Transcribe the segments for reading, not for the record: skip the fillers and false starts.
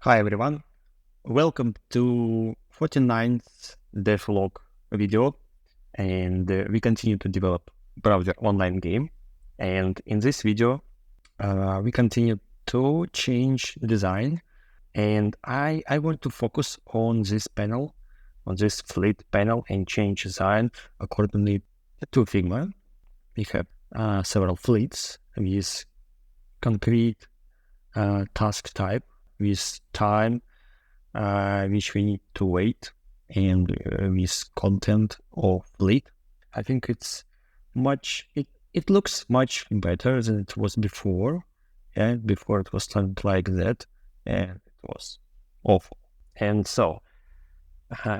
Hi everyone, welcome to 49th DevLog video, and we continue to develop browser online game. And in this video, we continue to change design, and I want to focus on this panel, on this fleet panel, and change design accordingly to Figma. We have several fleets with concrete task type, with time which we need to wait, and with content of fleet. I think it's it looks much better than it was before. And before it was something like that, and it was awful. And so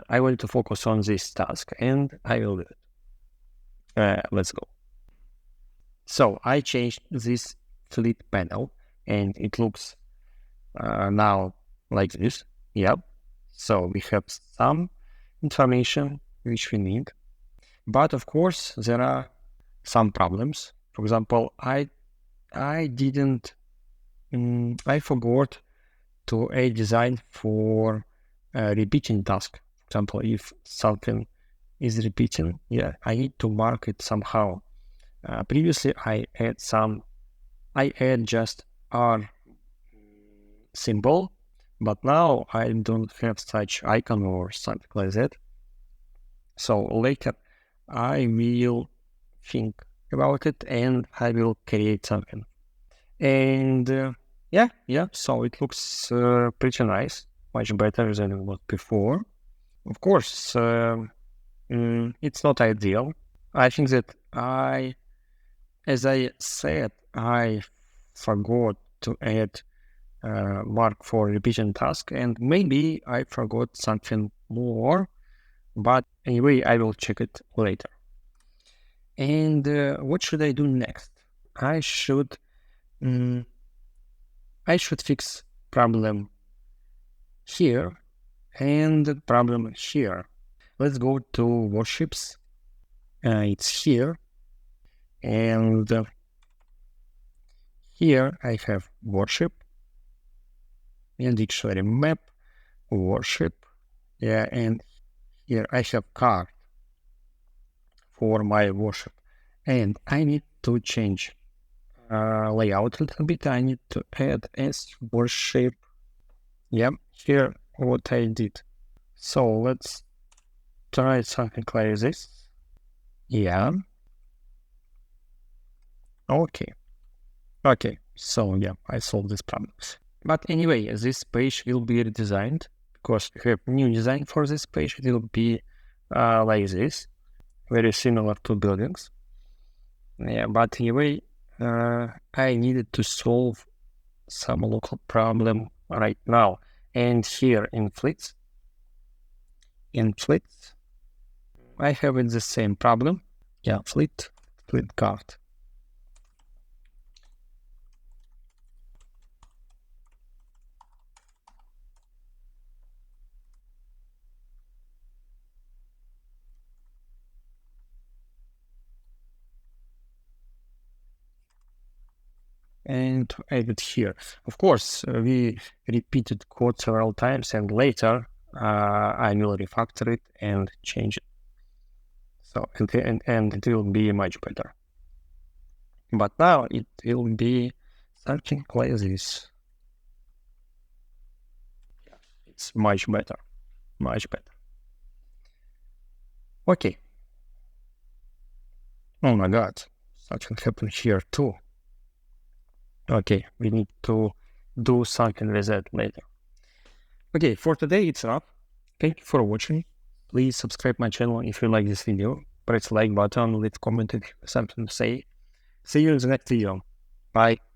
I want to focus on this task, and I will do it. Let's go. So I changed this fleet panel, and it looks now like this. Yep. So we have some information which we need, but of course there are some problems. For example, I forgot to add design for repeating task. For example, if something is repeating, I need to mark it somehow. Previously, I add just R symbol, but now I don't have such icon or something like that. So later I will think about it and I will create something. And so it looks pretty nice, much better than it was before. Of course, it's not ideal. I think that as I said, I forgot to add mark for repeating task, and maybe I forgot something more, but anyway, I will check it later. And what should I do next? I should fix problem here and problem here. Let's go to worships. It's here, and here I have worship and dictionary map, worship, and here I have card for my worship, and I need to change layout a little bit. I need to add as worship. Here what I did. So let's try something like this. Okay, so I solved this problem. But anyway, this page will be redesigned because we have new design for this page. It will be like this, very similar to buildings. But anyway, I needed to solve some local problem right now. And here in fleets, I have it the same problem. Fleet card. And add it here. Of course, we repeated code several times, and later I will refactor it and change it. So and it will be much better. But now it will be something like this. It's much better. Okay. Oh my God, something happened here too. Okay, we need to do something with that later. Okay, for today it's enough. Thank you for watching. Please subscribe my channel if you like this video. Press like button, leave comment if you have something to say. See you in the next video. Bye.